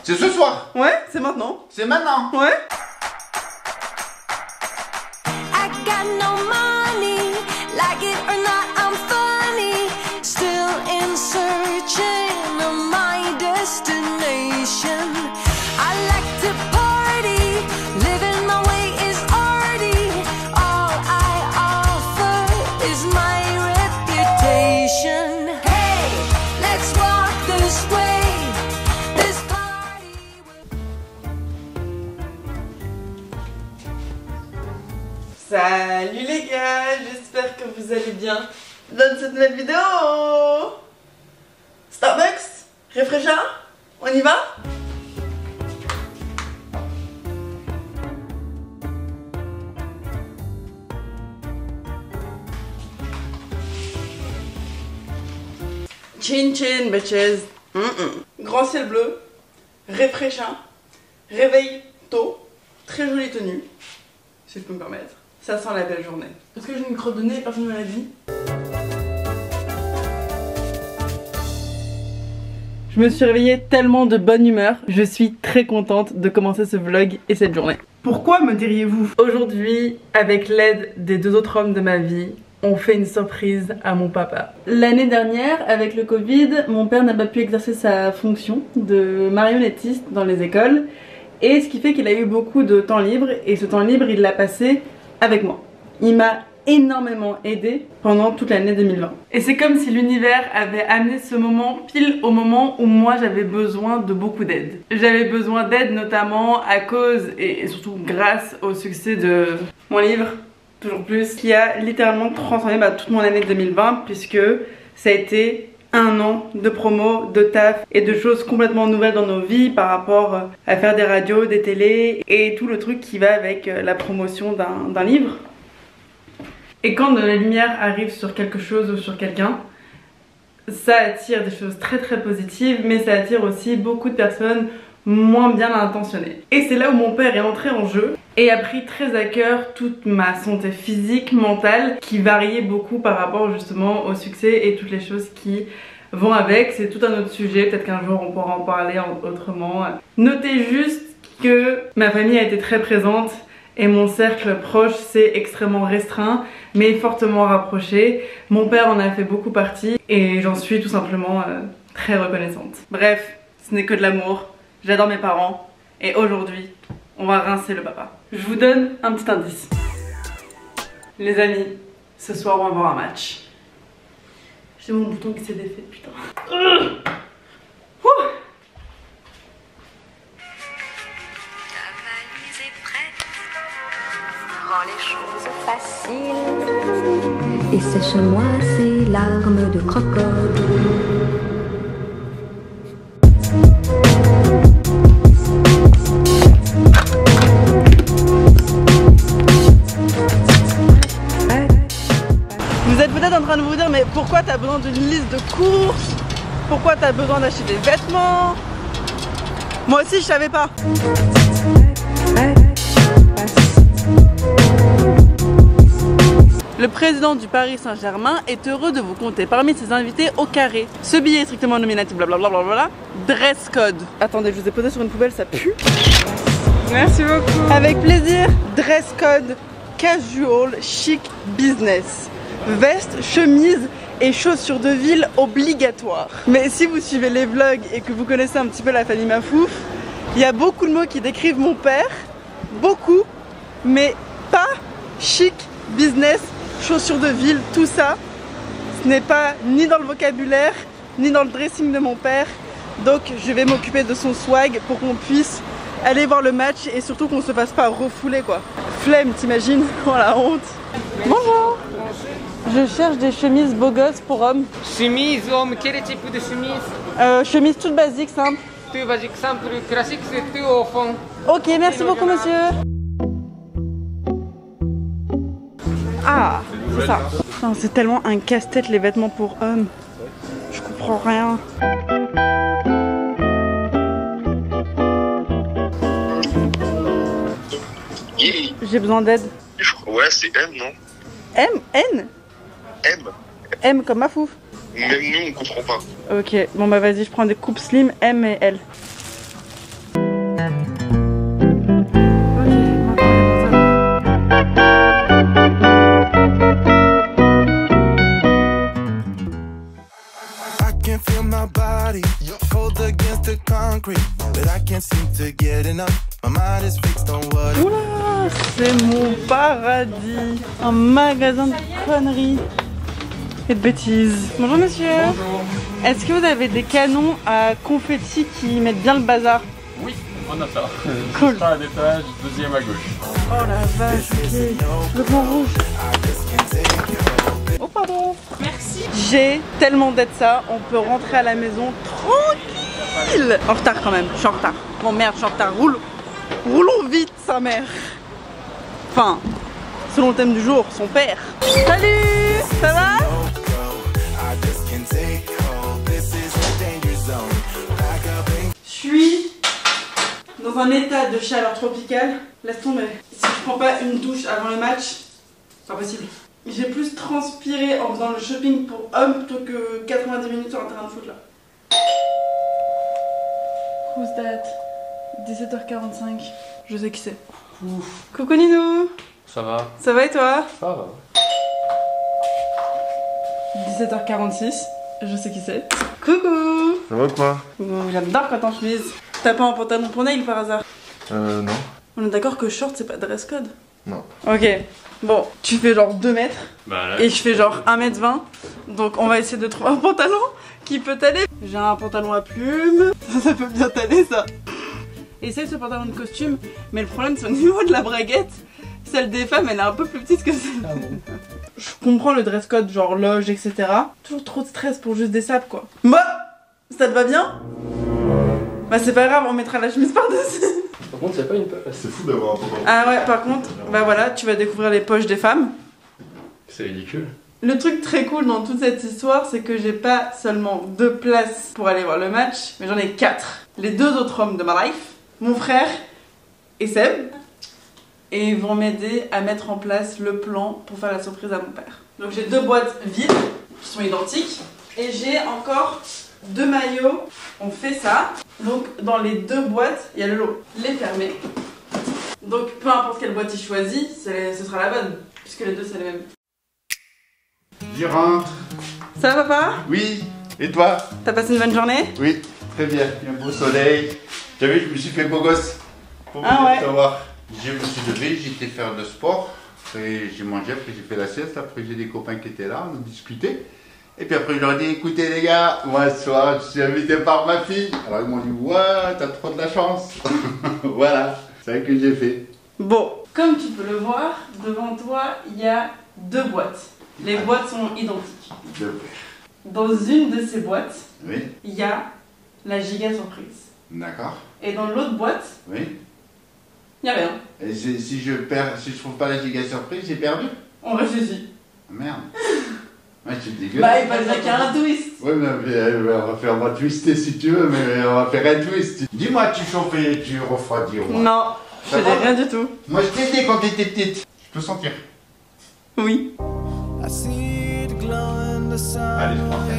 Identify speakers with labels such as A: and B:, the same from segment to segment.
A: C'est ce soir.
B: Ouais, c'est maintenant.
A: C'est maintenant.
B: Ouais.
C: I got no money, like it or not, I'm funny. Still in searching of my destination. I like to party, living my way is arty. All I offer is my reputation. Hey, let's walk this way. This party
B: Salut les gars, j'espère que vous allez bien dans cette nouvelle vidéo. Starbucks, réfrigère, on y va? Chin chin bitches. Grand ciel bleu, réfraîchant, réveil tôt, très jolie tenue, si je peux me permettre. Ça sent la belle journée. Parce que j'ai une crotte de nez et personne ne me l'a dit. Je me suis réveillée tellement de bonne humeur. Je suis très contente de commencer ce vlog et cette journée. Pourquoi me diriez-vous? Aujourd'hui, avec l'aide des deux autres hommes de ma vie, on fait une surprise à mon papa. L'année dernière, avec le Covid, mon père n'a pas pu exercer sa fonction de marionnettiste dans les écoles. Et ce qui fait qu'il a eu beaucoup de temps libre. Et ce temps libre, il l'a passé avec moi. Il m'a énormément aidé pendant toute l'année 2020. Et c'est comme si l'univers avait amené ce moment pile au moment où moi j'avais besoin de beaucoup d'aide. J'avais besoin d'aide notamment à cause et surtout grâce au succès de mon livre, Toujours Plus, qui a littéralement transformé toute mon année 2020 puisque ça a été un an de promo, de taf et de choses complètement nouvelles dans nos vies par rapport à faire des radios, des télés et tout le truc qui va avec la promotion d'un livre. Et quand la lumière arrive sur quelque chose ou sur quelqu'un, ça attire des choses très très positives, mais ça attire aussi beaucoup de personnes moins bien intentionnées. Et c'est là où mon père est entré en jeu et a pris très à cœur toute ma santé physique, mentale, qui variait beaucoup par rapport justement au succès et toutes les choses qui vont avec. C'est tout un autre sujet, peut-être qu'un jour on pourra en parler autrement. Notez juste que ma famille a été très présente et mon cercle proche s'est extrêmement restreint mais fortement rapproché. Mon père en a fait beaucoup partie et j'en suis tout simplement très reconnaissante. Bref, ce n'est que de l'amour. J'adore mes parents et aujourd'hui, on va rincer le papa. Je vous donne un petit indice. Les amis, ce soir on va voir un match. J'ai mon bouton qui s'est défait, putain.
C: Ta valise est prête, rends les choses faciles.
D: Et sèche-moi ces larmes de crocodile.
B: Vous êtes peut-être en train de vous dire mais pourquoi t'as besoin d'une liste de courses? Pourquoi t'as besoin d'acheter des vêtements? Moi aussi je savais pas. Le président du Paris Saint-Germain est heureux de vous compter parmi ses invités au carré. Ce billet est strictement nominatif, blablabla, dress code. Attendez, je vous ai posé sur une poubelle, ça pue. Merci beaucoup. Avec plaisir, dress code, casual, chic, business. Veste, chemise et chaussures de ville obligatoires. Mais si vous suivez les vlogs et que vous connaissez un petit peu la famille Mafouf, il y a beaucoup de mots qui décrivent mon père, beaucoup, mais pas chic, business, chaussures de ville, tout ça, ce n'est pas ni dans le vocabulaire, ni dans le dressing de mon père. Donc je vais m'occuper de son swag pour qu'on puisse aller voir le match et surtout qu'on se fasse pas refouler quoi. Flemme, t'imagines? Oh la honte. Bonjour. Je cherche des chemises beaux gosses pour hommes.
E: Chemise, homme, quel type de chemise?
B: Chemise toute basique, simple.
E: Tout basique, simple, classique, c'est tout au fond.
B: Ok, merci beaucoup monsieur. Ah, c'est ça. C'est tellement un casse-tête les vêtements pour hommes. Je comprends rien. J'ai besoin d'aide.
F: Ouais, c'est M, non?
B: M? N?
F: M.
B: M comme ma fouf.
F: Même nous, on comprend pas.
B: Ok, bon bah vas-y, je prends des coupes slim M et L.
A: concrete, but I can't seem to get enough. My mind is fixed on what.
B: Oula, c'est mon paradis. Un magasin de conneries et de bêtises. Bonjour monsieur.
G: Bonjour.
B: Est-ce que vous avez des canons à confetti qui mettent bien le bazar?
G: Oui, on a ça.
B: Cool.
G: Ce sera à l'étage, deuxième à gauche.
B: Oh la vache, ok. Le grand rouge. Oh pardon.
H: Merci.
B: J'ai tellement d'être ça, on peut rentrer à la maison tranquille. En retard quand même, je suis en retard. Bon merde, je suis en retard, roulons vite sa mère. Enfin, selon le thème du jour, son père. Salut, ça va? Je suis dans un état de chaleur tropicale, laisse tomber. Si je prends pas une douche avant le match, c'est pas possible. J'ai plus transpiré en faisant le shopping pour hommes plutôt que 90 minutes sur un terrain de foot là. Who's that? 17h45. Je sais qui c'est. Coucou Ninou.
G: Ça va?
B: Ça va et toi?
G: Ça va.
B: 17h46. Je sais qui c'est. Coucou.
F: Ça va quoi?
B: J'adore quand t'es en chemise. T'as pas un pantalon pour nail par hasard?
F: Non.
B: On est d'accord que short c'est pas dress code?
F: Non.
B: Ok. Bon, tu fais genre 2 mètres.
G: Bah là.
B: Et je fais genre 1m20. Donc on va essayer de trouver un pantalon qui peut t'aller. J'ai un pantalon à plumes. Ça peut bien t'aller ça. Essaye ce pantalon de costume. Mais le problème c'est au niveau de la braguette. Celle des femmes elle est un peu plus petite que celle. Ah bon. Je comprends le dress code genre loge etc. Toujours trop de stress pour juste des sapes quoi. Moi, ça te va bien? Bah c'est pas grave, on mettra la chemise par-dessus.
G: Par contre, c'est pas une peur.
F: C'est fou d'avoir un pantalon.
B: Ah ouais, par contre, bah voilà, tu vas découvrir les poches des femmes.
G: C'est ridicule.
B: Le truc très cool dans toute cette histoire, c'est que j'ai pas seulement 2 places pour aller voir le match, mais j'en ai 4. Les 2 autres hommes de ma life, mon frère et Seb. Et ils vont m'aider à mettre en place le plan pour faire la surprise à mon père. Donc j'ai 2 boîtes vides, qui sont identiques. Et j'ai encore 2 maillots. On fait ça. Donc dans les 2 boîtes, il y a le lot. Les fermer. Donc peu importe quelle boîte il choisit, ce sera la bonne. Puisque les 2 c'est les mêmes.
I: J'y rentre.
B: Ça va papa?
I: Oui. Et toi?
B: T'as passé une bonne journée?
I: Oui, très bien. Il y a un beau soleil. Tu as vu, je me suis fait beau gosse. Pour
B: Ah ouais.
I: savoir. Je me suis levé, j'étais faire de sport. Après j'ai mangé, après j'ai fait la sieste. Après j'ai des copains qui étaient là, on a discuté. Et puis après je leur ai dit, écoutez les gars, moi ce soir je suis invité par ma fille. Alors ils m'ont dit, ouais, t'as trop de la chance. Voilà, c'est ça que j'ai fait.
B: Bon, comme tu peux le voir, devant toi il y a 2 boîtes. Les boîtes sont identiques. Dans une de ces boîtes,
I: Oui,
B: il y a la giga surprise.
I: d'accord.
B: Et dans l'autre boîte,
I: Oui.
B: il n'y a rien.
I: Et si je trouve pas la giga surprise, j'ai perdu.
B: On réfléchit.
I: Merde. Ouais, c'est dégueu.
B: Bah, il faudrait qu'il y ait un twist.
I: Oui, mais on va faire, on va twister si tu veux, mais on va faire un twist. Dis-moi, tu chauffais, tu refroidis au moins.
B: Non, je
I: Ça
B: faisais
I: va
B: rien du tout.
I: Moi, je t'ai aidé quand t'étais petite. Je peux sentir.
B: Oui.
A: I see it glow in the sun.
I: Allez, je prends ça.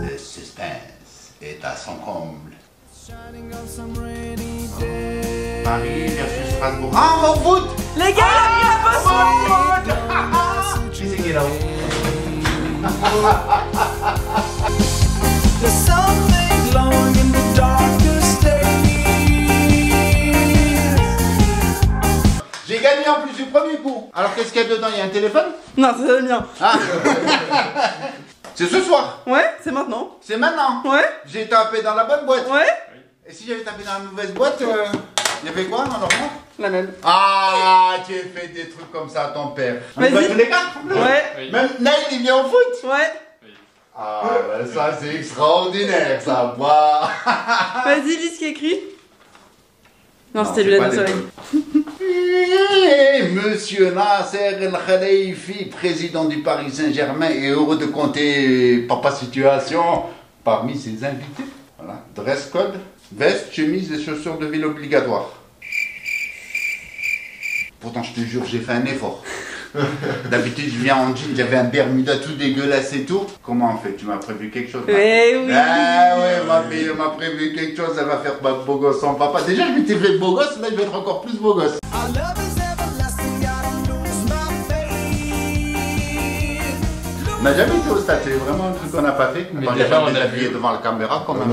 I: Le suspense est à son comble.
A: Shining on some rainy day.
I: Paris versus Strasbourg. Ah, mon foot!
B: Les gars, il a pas ça.
I: Qui c'est qui est là-haut?
A: There's something glowing in the darkest days.
I: J'ai gagné en plus du premier coup. Alors, qu'est-ce qu'il y a dedans? Il y a un téléphone?
B: Non, c'est le mien.
I: Ah. C'est ce soir.
B: Ouais, c'est maintenant.
I: C'est maintenant.
B: Ouais,
I: J'ai tapé dans la bonne boîte.
B: ouais.
I: Et si j'avais tapé dans la mauvaise boîte, il y avait quoi dans leur nom?
B: La même.
I: Ah, tu as fait des trucs comme ça à ton père. On y
B: Vas-y.
I: va tous les 4?
B: Ouais,
I: Même Naïl, il vient au foot?
B: ouais.
I: Ah, ben ça c'est extraordinaire ça. Bah.
B: Vas-y, lis ce qui est écrit. Non, c'était
I: c'est
B: lui
I: pas
B: la
I: des
B: soirée.
I: Monsieur Nasser El Khalifi, président du Paris Saint-Germain, est heureux de compter Papa Situation parmi ses invités. Voilà. Dress code, veste, chemise et chaussures de ville obligatoires. Pourtant, je te jure, j'ai fait un effort. D'habitude, je viens en jean, j'avais un Bermuda tout dégueulasse et tout. Comment on fait? Tu m'as prévu quelque chose?
B: Eh oui.
I: Ah ouais, ma fille m'a prévu quelque chose, elle va faire pas beau gosse sans papa. Déjà, je m'étais fait beau gosse, là, je vais être encore plus beau gosse.
A: Our love is everlasting, I don't lose my faith.
I: On n'a jamais été au stade, c'est vraiment un truc qu'on n'a pas fait.
G: Mais
I: Quand
G: déjà,
I: on
G: on a
I: a
G: vu
I: devant la caméra quand même.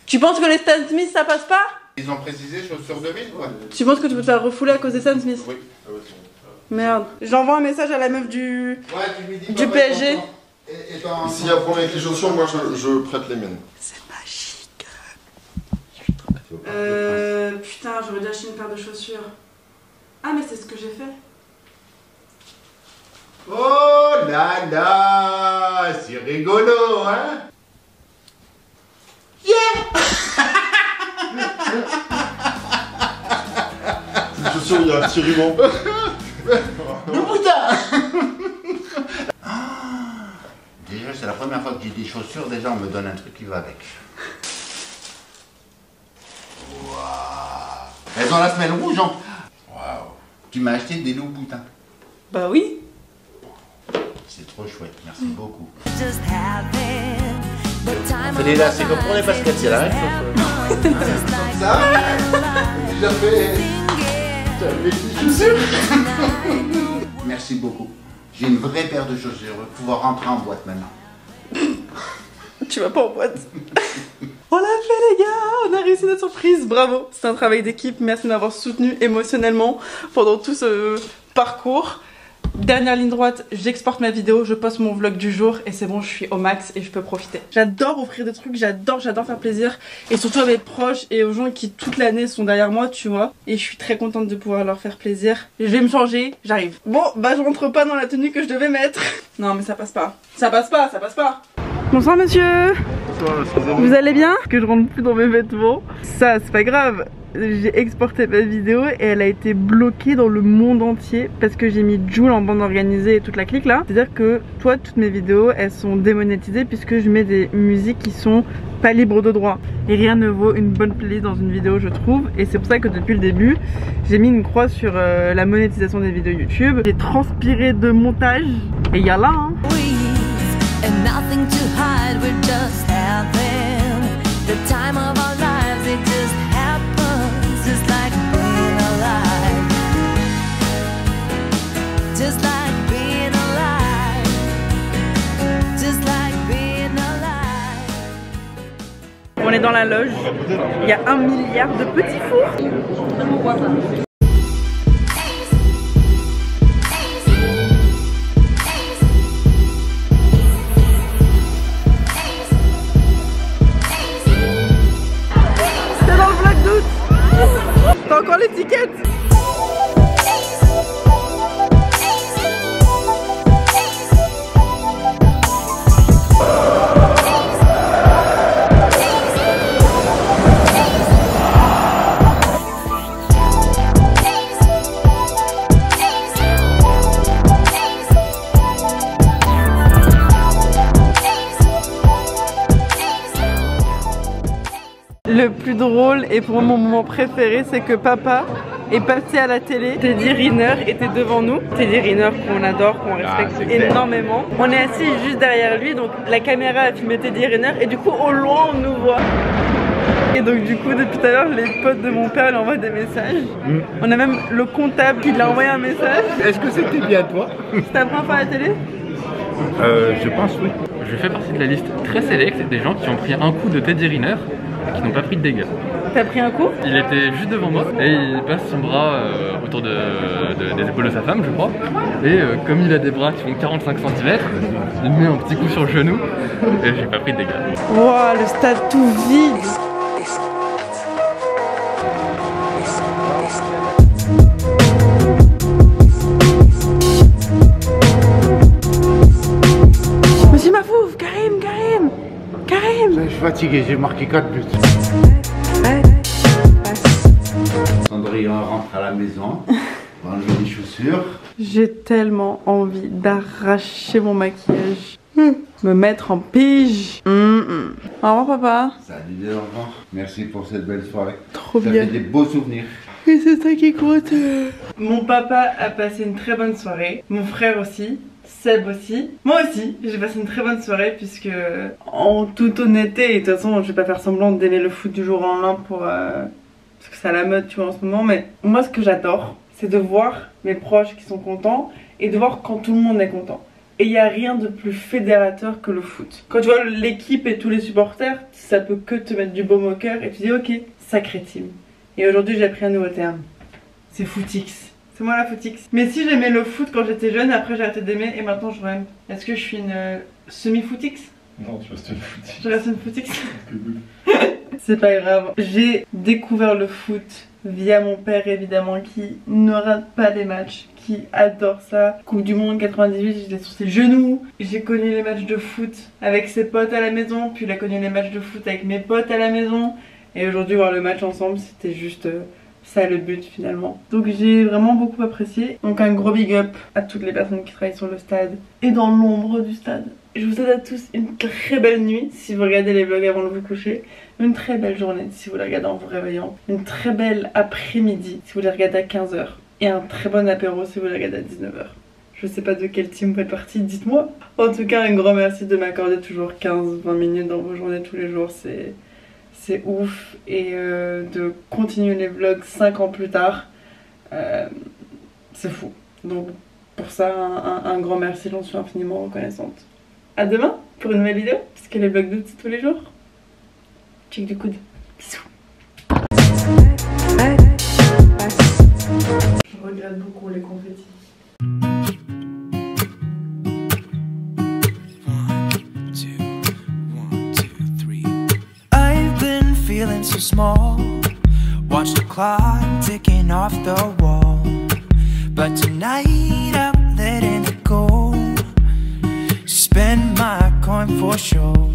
B: Tu penses que les Stan Smith ça passe pas?
I: Ils ont précisé chaussures de ville quoi.
B: Tu penses que tu peux te faire refouler à cause des Stan Smith?
I: Oui.
B: Merde. J'envoie un message à la meuf du
I: Du
B: PSG.
H: S'il y a un problème avec les chaussures, moi je prête les miennes.
B: C'est magique. Putain, j'aurais dû acheter une paire de chaussures. Ah, mais c'est ce que j'ai fait.
I: Oh là là, c'est rigolo, hein?
H: Les chaussures, il y a un petit ruban.
I: Le putain! Déjà, c'est la première fois que j'ai des chaussures, déjà on me donne un truc qui va avec. Waouh! Elles ont la semelle rouge, hein? Waouh! Tu m'as acheté des loups boutins.
B: Bah oui.
I: C'est trop chouette, merci beaucoup.
C: Just having the time
I: C'est les lacets comme pour les baskets, c'est la même chose.
H: Ça, j'ai fait mes petites chaussures.
I: Merci beaucoup. J'ai une vraie paire de chaussures, je vais pouvoir rentrer en boîte maintenant.
B: Tu vas pas en boîte. On l'a fait les gars, on a réussi notre surprise, bravo. C'est un travail d'équipe, merci de m'avoir soutenu émotionnellement pendant tout ce parcours. Dernière ligne droite, j'exporte ma vidéo, je poste mon vlog du jour et c'est bon, je suis au max et je peux profiter. J'adore offrir des trucs, j'adore faire plaisir et surtout à mes proches et aux gens qui toute l'année sont derrière moi, tu vois. Et je suis très contente de pouvoir leur faire plaisir. Je vais me changer, j'arrive. Bon, bah je rentre pas dans la tenue que je devais mettre. Non mais ça passe pas. Ça passe pas, ça passe pas. Bonsoir monsieur. Vous allez bien? Que je rentre plus dans mes vêtements. Ça c'est pas grave. J'ai exporté ma vidéo et elle a été bloquée dans le monde entier parce que j'ai mis Joule en bande organisée et toute la clique là. C'est-à-dire que toi, toutes mes vidéos, elles sont démonétisées puisque je mets des musiques qui sont pas libres de droit. Et rien ne vaut une bonne playlist dans une vidéo, je trouve. Et c'est pour ça que depuis le début, j'ai mis une croix sur la monétisation des vidéos YouTube. J'ai transpiré de montage et il y a là, hein.
C: and nothing to hide, we're just having the time of our lives. It just happens, just like being alive, just like being alive, just like being alive.
B: On est dans la loge, il y a 1 milliard de petits fours. T'as encore l'étiquette? Le plus drôle et pour moi mon moment préféré, c'est que papa est passé à la télé. Teddy Riner était devant nous. Teddy Riner qu'on adore, qu'on respecte énormément. On est assis juste derrière lui, donc la caméra a filmé Teddy Riner et du coup au loin on nous voit. Et donc du coup depuis tout à l'heure les potes de mon père lui envoient des messages. On a même le comptable qui lui a envoyé un message.
I: Est-ce que c'était bien toi?
B: C'était ta première fois à la télé?
I: Je pense oui.
G: Je fais partie de la liste très sélecte des gens qui ont pris un coup de Teddy Riner et qui n'ont pas pris de dégâts.
B: T'as pris un coup?
G: Il était juste devant moi et il passe son bras autour des épaules de sa femme, je crois. Et comme il a des bras qui font 45 cm, il me met un petit coup sur le genou et j'ai pas pris de dégâts.
B: Wow, le stade tout vide. Monsieur Mafouf, Karim.
I: Je suis fatigué, j'ai marqué 4 buts. Cendrillon rentre à la maison, va enlever les chaussures.
B: J'ai tellement envie d'arracher mon maquillage, me mettre en pige. Au revoir papa.
I: Salut les enfants, merci pour cette belle soirée.
B: Trop
I: Ça
B: bien.
I: fait des beaux souvenirs.
B: Et c'est ça qui compte. Mon papa a passé une très bonne soirée, mon frère aussi. Seb aussi. Moi aussi, j'ai passé une très bonne soirée puisque en toute honnêteté, et de toute façon je vais pas faire semblant d'aimer le foot du jour au lendemain pour parce que c'est à la mode tu vois en ce moment, mais moi ce que j'adore c'est de voir mes proches qui sont contents et de voir quand tout le monde est content. Et il n'y a rien de plus fédérateur que le foot. Quand tu vois l'équipe et tous les supporters, ça peut que te mettre du baume au cœur et tu dis ok, sacré team. Et aujourd'hui j'ai appris un nouveau terme. C'est footix. C'est moi la footix. Mais si j'aimais le foot quand j'étais jeune, après j'ai arrêté d'aimer et maintenant je l'aime. Est-ce que je suis une semi-footix?
J: Non, tu restes une footix.
B: Je reste une footix. C'est pas grave. J'ai découvert le foot via mon père évidemment qui ne rate pas les matchs, qui adore ça. Coupe du monde 98, j'étais sur ses genoux. J'ai connu les matchs de foot avec ses potes à la maison, puis il a connu les matchs de foot avec mes potes à la maison. Et aujourd'hui voir le match ensemble, c'était juste ça le but finalement. Donc j'ai vraiment beaucoup apprécié. Donc un gros big up à toutes les personnes qui travaillent sur le stade et dans l'ombre du stade. Je vous souhaite à tous une très belle nuit si vous regardez les vlogs avant de vous coucher. Une très belle journée si vous les regardez en vous réveillant. Une très belle après-midi si vous les regardez à 15 h. Et un très bon apéro si vous les regardez à 19 h. Je sais pas de quel team vous faites partie, dites-moi. En tout cas, un grand merci de m'accorder toujours 15-20 minutes dans vos journées tous les jours. C'est ouf. Et de continuer les vlogs 5 ans plus tard, c'est fou. Donc pour ça, un grand merci, j'en suis infiniment reconnaissante. À demain pour une nouvelle vidéo, parce que les vlogs d'août c'est tous les jours. Check du coude. Bisous. Je regrette beaucoup les confettis.
A: I've been feeling so small. Watch the clock ticking off the wall. But tonight I'm letting it go. Spend my coin for sure.